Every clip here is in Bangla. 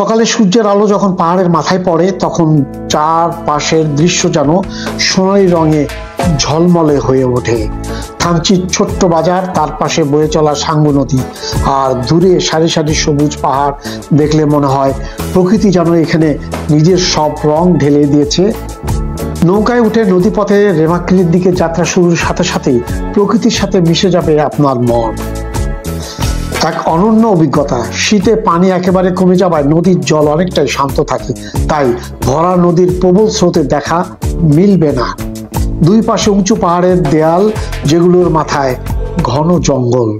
সকালে সূর্যের আলো যখন পাহাড়ের মাথায় পড়ে তখন চারপাশের দৃশ্য যেন সোনালী রঙে ঝলমলে হয়ে ওঠে। থানচির ছোট্ট বাজার, তার পাশে বয়ে চলা সাঙ্গু নদী, আর দূরে সারি সারি সবুজ পাহাড় দেখলে মনে হয় প্রকৃতি যেন এখানে নিজের সব রং ঢেলে দিয়েছে। নৌকায় উঠে নদীপথে রেমাক্রির দিকে যাত্রা শুরুর সাথে সাথেই প্রকৃতির সাথে মিশে যাবে আপনার মন। এক অনন্য অভিজ্ঞতা। শীতে পানি একেবারে কমে যাওয়ায় নদীর জল অনেকটাই শান্ত থাকে, তাই ভরা নদীর প্রবল স্রোতে দেখা মিলবে না। দুই পাশে উঁচু পাহাড়ের দেয়াল, যেগুলোর মাথায় ঘন জঙ্গল।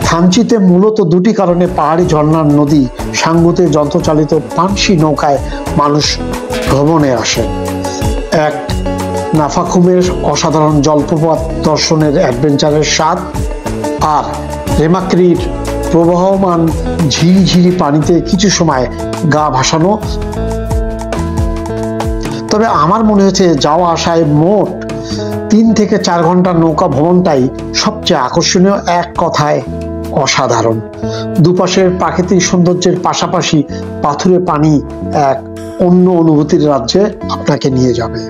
থানচিতে মূলত দুটি কারণে পাহাড়ি ঝর্ণার নদী সাঙ্গুতে যন্ত্রচালিত পানসি নৌকায় মানুষ ভ্রমণে আসেন। এক নাফাখুমের অসাধারণ জলপ্রপাত দর্শনের অ্যাডভেঞ্চারের স্বাদ, আর রেমাক্রির প্রবাহমান ঝিরিঝিরি পানিতে কিছু সময় গা ভাসানো। তবে আমার মনে হয়েছে যাওয়া আসায় মোট 3 থেকে 4 ঘন্টার নৌকা ভ্রমণটাই সবচেয়ে আকর্ষণীয়। এক কথায় অসাধারণ। দুপাশের প্রাকৃতিক সৌন্দর্যের পাশাপাশি পাথুরে পানি এক অন্য অনুভূতির রাজ্যে আপনাকে নিয়ে যাবে।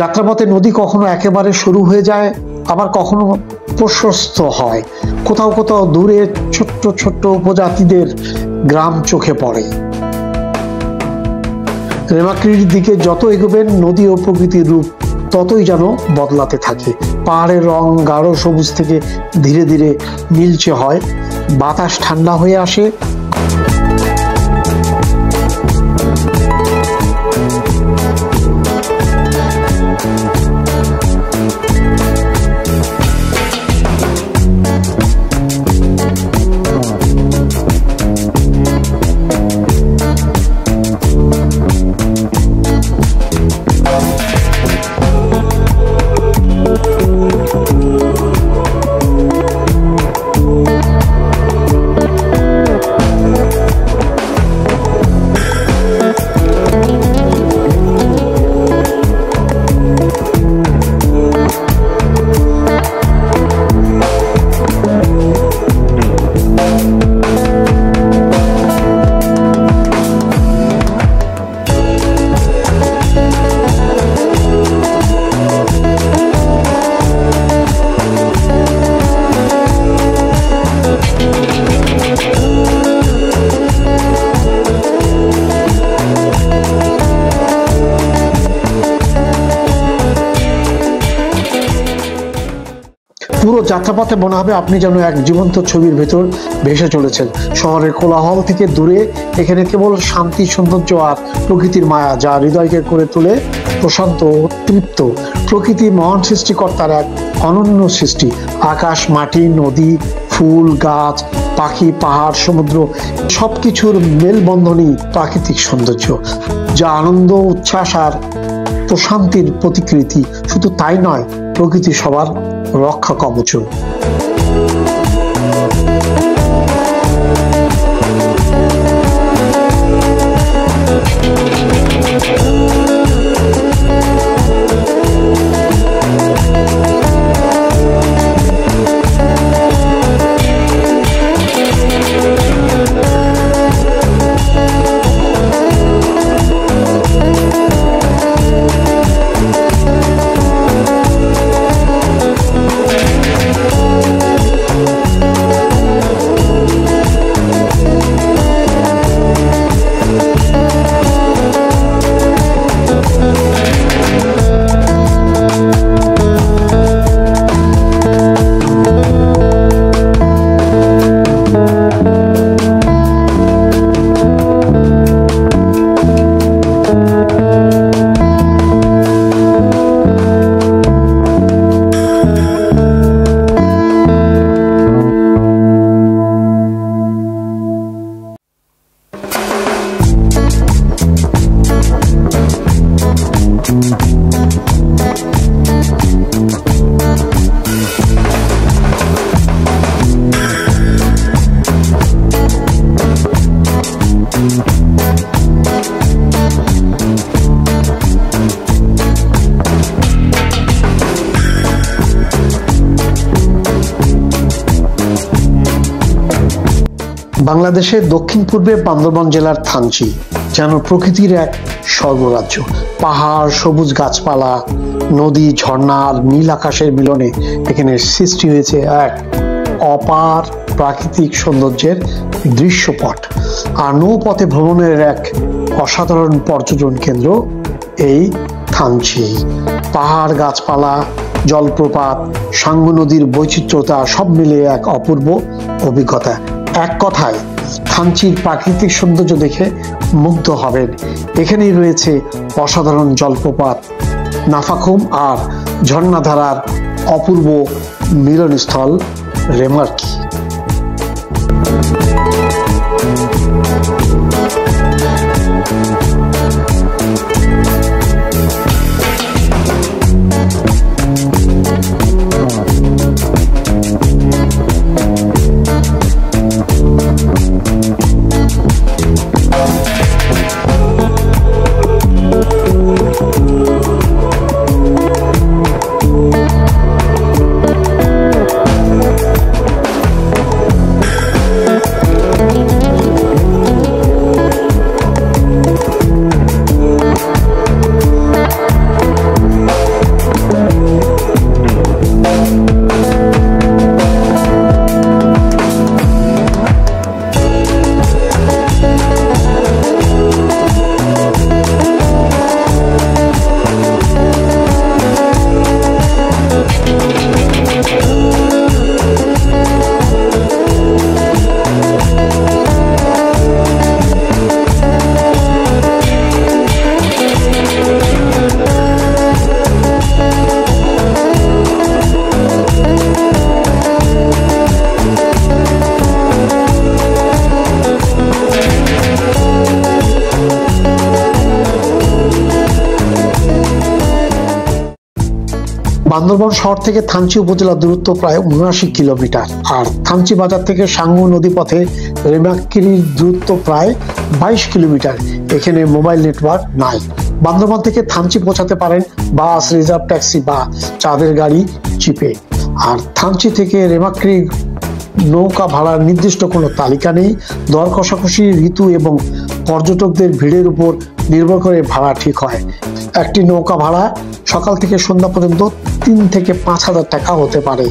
যাত্রাপথে নদী কখনো একেবারে শুরু হয়ে যায়, আবার কখনো প্রশস্ত হয়। কোথাও কোথাও দূরে ছোট্ট ছোট্ট উপজাতিদের গ্রাম চোখে পড়ে। রেমাক্রির দিকে যত এগোবেন নদী ও প্রকৃতির রূপ ততই যেন বদলাতে থাকে। পাহাড়ের রং গাঢ় সবুজ থেকে ধীরে ধীরে নীলচে হয়, বাতাস ঠান্ডা হয়ে আসে। যাত্রাপথে মনে হবে আপনি যেন এক জীবন্ত ছবির ভেতর ভেসে চলেছেন। শহরের কোলাহল থেকে দূরে এখানে কেবল শান্তি, সৌন্দর্য আর প্রকৃতির মায়া, যা হৃদয়কে করে তোলে প্রশান্ত ও তৃপ্ত। প্রকৃতি মহান সৃষ্টিকর্তার এক অনন্য সৃষ্টি। আকাশ, মাটি, নদী, ফুল, গাছ, পাখি, পাহাড়, সমুদ্র সবকিছুর মেলবন্ধনই প্রাকৃতিক সৌন্দর্য, যা আনন্দ, উচ্ছ্বাস আর প্রশান্তির প্রতিকৃতি। শুধু তাই নয়, প্রকৃতি সবার রক্ষা কবচ। বাংলাদেশের দক্ষিণ পূর্বে বান্দরবান জেলার থানচি যেন প্রকৃতির এক স্বর্গরাজ্য। পাহাড়, সবুজ গাছপালা, নদী, ঝর্ণা আর নীল আকাশের মিলনে এখানে সৃষ্টি হয়েছে এক অপার প্রাকৃতিক সৌন্দর্যের দৃশ্যপট। আর নৌপথে ভ্রমণের এক অসাধারণ পর্যটন কেন্দ্র এই থানচি। পাহাড়, গাছপালা, জলপ্রপাত, সাঙ্গু নদীর বৈচিত্র্যতা সব মিলিয়ে এক অপূর্ব অভিজ্ঞতা। এক কথায় থানচির প্রাকৃতিক সৌন্দর্য দেখে মুগ্ধ হবেন। এখানেই রয়েছে অসাধারণ জলপ্রপাত, নাফাখুম আর ঝর্ণাধারার অপূর্ব মিলনস্থল রেমার্কি। বান্দরবান শহর থেকে থানচি উপজেলার দূরত্ব প্রায় ৭৯ কিলোমিটার। আর থানচি বাজার থেকে সাঙ্গু নদী পথে রেমাক্কিরির দূরত্ব প্রায় ২২ কিলোমিটার। এখানে মোবাইল নেটওয়ার্ক নাই। বান্দরবান থেকে থানচি পৌঁছাতে পারেন বাস, রিজার্ভ ট্যাক্সি বা চাঁদের গাড়ি জিপে। আর থানচি থেকে রেমাক্কিরি নৌকা ভাড়ার নির্দিষ্ট কোনো তালিকা নেই। দর কষাকষি ঋতু এবং পর্যটকদের ভিড়ের উপর নির্ভর করে ভাড়া ঠিক হয়। একটি নৌকা ভাড়া সকাল থেকে সন্ধ্যা পর্যন্ত ৩ থেকে ৫,০০০ টাকা হতে পারে।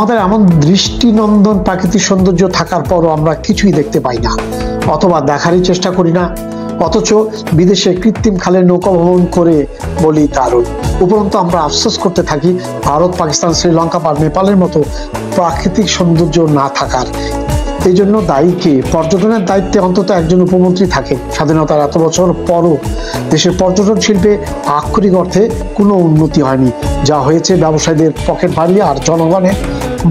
আমাদের এমন দৃষ্টিনন্দন প্রাকৃতিক সৌন্দর্য থাকার পরও আমরা কিছুই দেখতে পাই না, অথবা দেখারই চেষ্টা করি না। অথচ বিদেশে কৃত্রিম খালে নৌকা ভ্রমণ করে বলি দারুণ। উপরন্তু আমরা আফসোস করতে থাকি ভারত, পাকিস্তান, শ্রীলঙ্কা বা নেপালের মতো প্রাকৃতিক সৌন্দর্য না থাকার। এই জন্য দায়ী কে? পর্যটনের দায়িত্বে অন্তত একজন উপমন্ত্রী থাকেন। স্বাধীনতার এত বছর পরও দেশের পর্যটন শিল্পে আক্ষরিক অর্থে কোনো উন্নতি হয়নি। যা হয়েছে ব্যবসায়ীদের পকেট ভারী আর জনগণের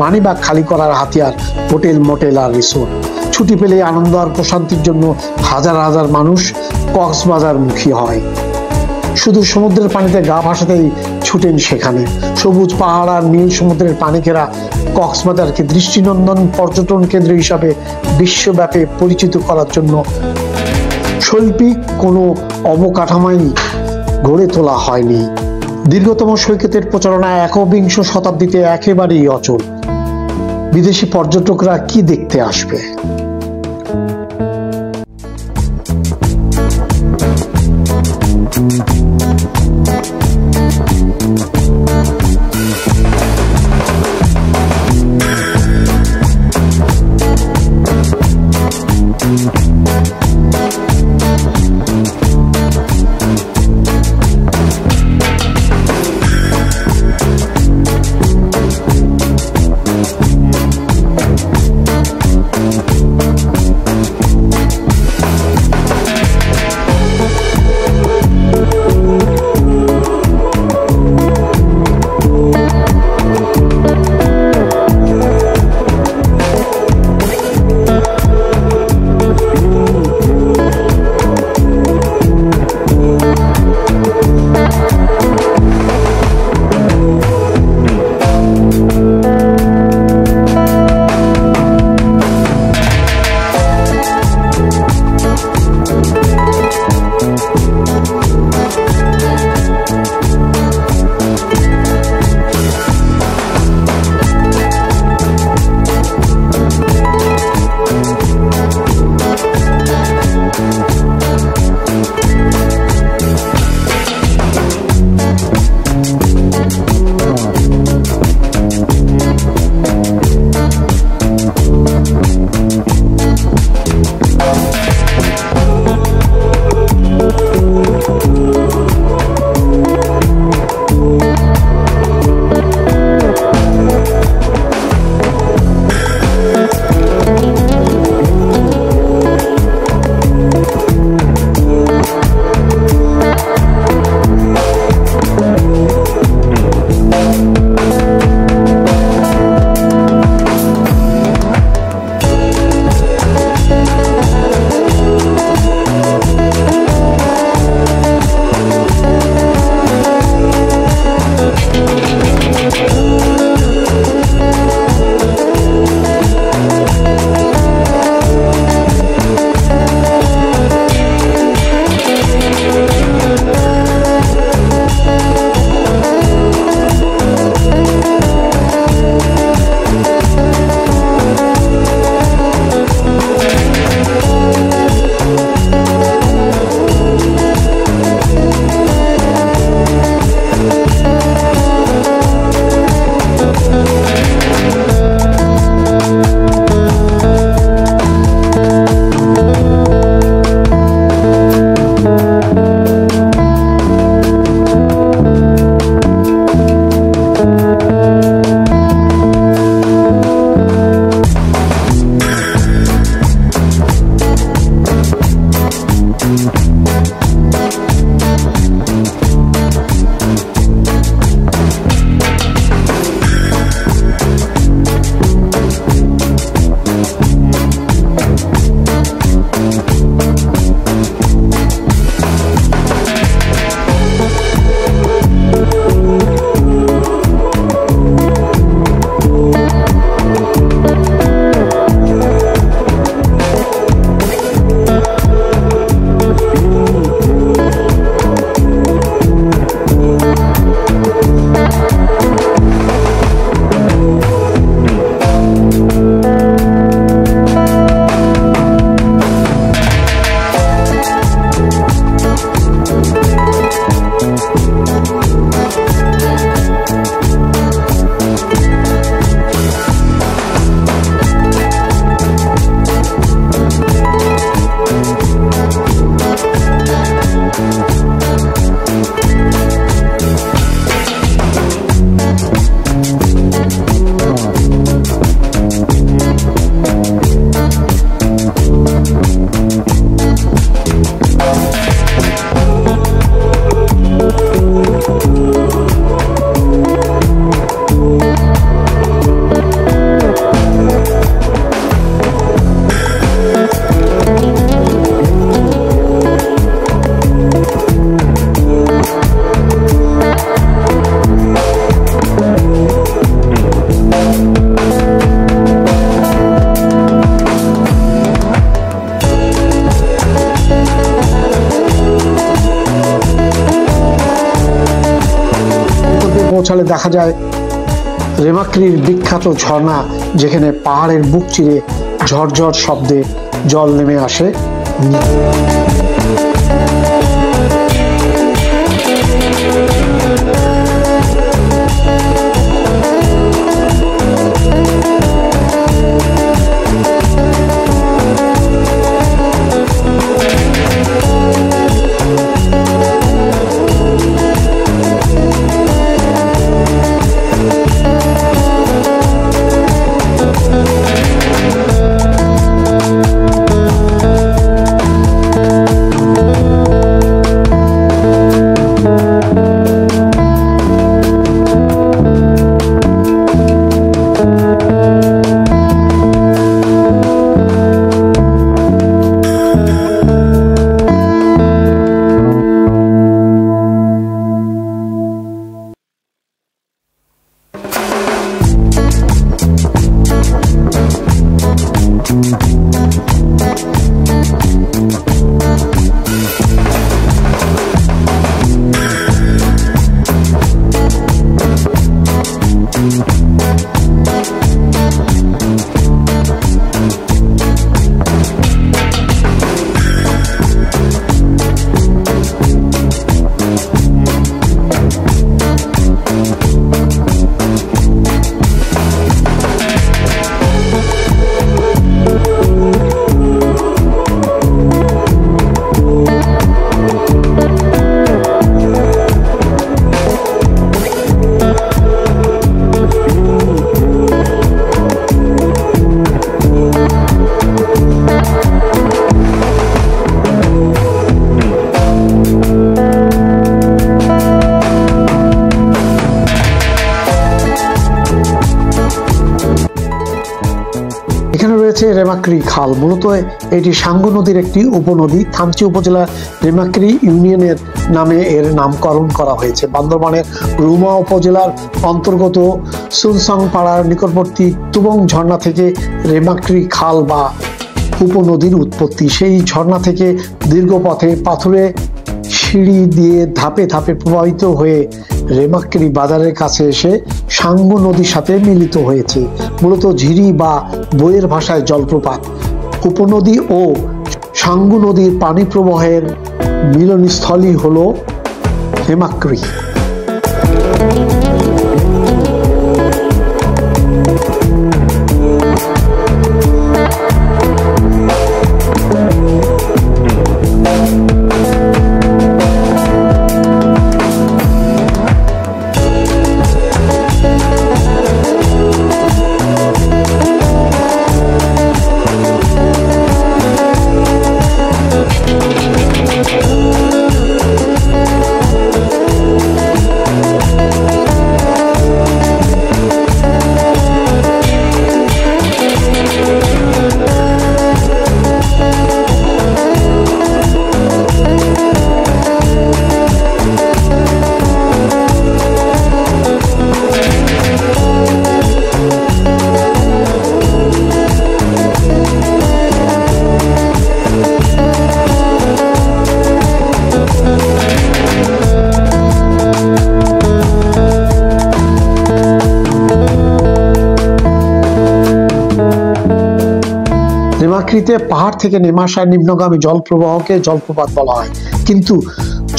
মানিব্যাগ খালি করার হাতিয়ার হোটেল, মোটেল আর রিসোর্ট। ছুটি পেলে আনন্দ আর প্রশান্তির জন্য হাজার হাজার মানুষ কক্সবাজার মুখী হয়। শুধু সমুদ্রের পানিতে গা ভাসাতেই ছুটেন সেখানে। সবুজ পাহাড় আর নীল সমুদ্রের পানি ঘেরা কক্সবাজারকে দৃষ্টিনন্দন পর্যটন কেন্দ্র হিসাবে বিশ্বব্যাপী পরিচিত করার জন্য শৈল্পিক কোনো অবকাঠামোই গড়ে তোলা হয়নি। দীর্ঘতম সৈকতের প্রচারণা একবিংশ শতাব্দীতে একেবারেই অচল। বিদেশি পর্যটকরা কি দেখতে আসবে? পৌঁছালে দেখা যায় রেমাক্রির বিখ্যাত ঝর্ণা, যেখানে পাহাড়ের বুক চিরে ঝরঝর শব্দে জল নেমে আসে। এখানে রয়েছে রেমাক্রি খাল। মূলত এটি সাঙ্গু নদীর একটি উপনদী। থানচি উপজেলার রেমাক্রি ইউনিয়নের নামে এর নামকরণ করা হয়েছে। বান্দরবানের রুমা উপজেলার অন্তর্গত সুনসাং পাড়ার নিকটবর্তী তুবং ঝর্ণা থেকে রেমাক্রি খাল বা উপনদীর উৎপত্তি। সেই ঝর্ণা থেকে দীর্ঘ পথে পাথুরে সিঁড়ি দিয়ে ধাপে ধাপে প্রবাহিত হয়ে রেমাক্রি বাজারের কাছে এসে সাঙ্গু নদীর সাথে মিলিত হয়েছে। মূলত ঝিরি বা বইয়ের ভাষায় জলপ্রপাত। উপনদী ও সাঙ্গু নদীর পানি প্রবাহের মিলনস্থলই হলো রেমাক্রি। রেমাক্রিতে পাহাড় থেকে নেমে আসা নিম্নগামী জলপ্রবাহকে জলপ্রপাত বলা হয়, কিন্তু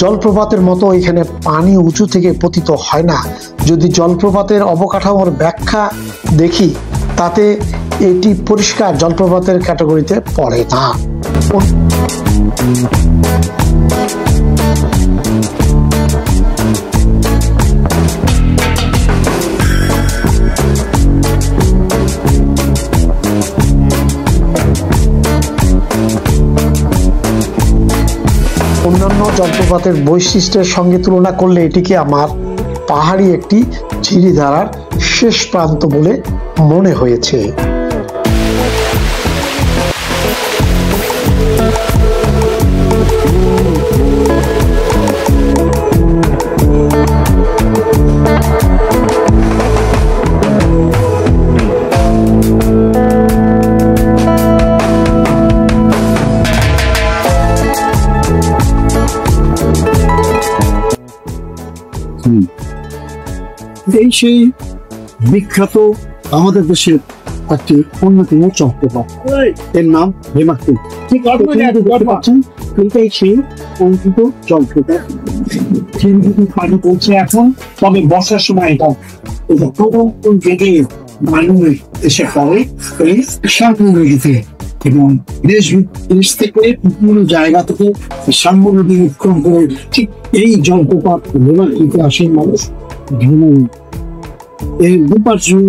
জলপ্রপাতের মতো এখানে পানি উঁচু থেকে পতিত হয় না। যদি জলপ্রপাতের অবকাঠামোর ব্যাখ্যা দেখি, তাতে এটি পরিষ্কার জলপ্রপাতের ক্যাটাগরিতে পড়ে না। অন্যান্য জলপ্রপাতের বৈশিষ্ট্যের সঙ্গে তুলনা করলে এটিকে আমার পাহাড়ি একটি ঝিরিধারার শেষ প্রান্ত বলে মনে হয়েছে। এই সেই বিখ্যাত আমাদের দেশের একটি অন্যতম চট্টগ্রাম, এর নাম হেমাকুল। ঠিক পাচ্ছেন, এটাই সেই অঙ্কিত জলপ্রপাত। পানি পড়ছে এখন, তবে বর্ষার সময় এটা প্রথম বেগে মানুষ এসে পড়ে এই সাগর নদীতে, এবং দেশ থেকে বিভিন্ন জায়গা থেকে সাগর নদী উৎক্রম করে ঠিক এই জলপ্রপাত হেমাকুলতে আসেন মানুষ ভ্রমণ। এর দুপাশে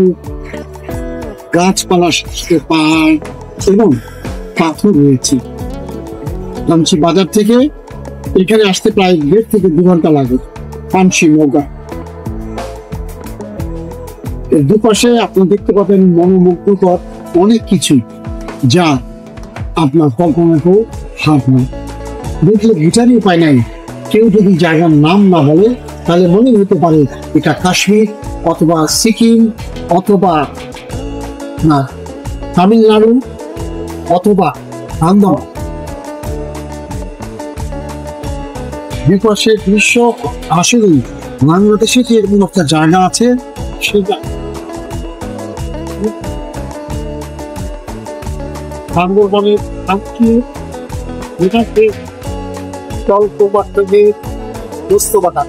গাছপালা, পাহাড় এবং পাথর রয়েছে। কাঞ্চি বাজার থেকে এখানে আসতে প্রায় 1.5 থেকে 2 ঘন্টা লাগে পানসি নৌকা। এর দুপাশে আপনি দেখতে পাবেন মনোমুগ্ধকর অনেক কিছু, যা আপনার কল্পনাকেও হাত নয়। দেখলে ভিটারই উপায় নাই। কেউ যদি জায়গার নাম না বলে তাহলে মনে হতে পারে এটা কাশ্মীর অথবা সিকিম অথবা না তামিলনাড়ু অথবা আন্দামান। বিপাশের দৃশ্য আসলেই বাংলাদেশে যে এরকম একটা জায়গা আছে সেটা বান্দরবানের এটাকে জলপ্রপাত থেকে দোস্ত বাতাস।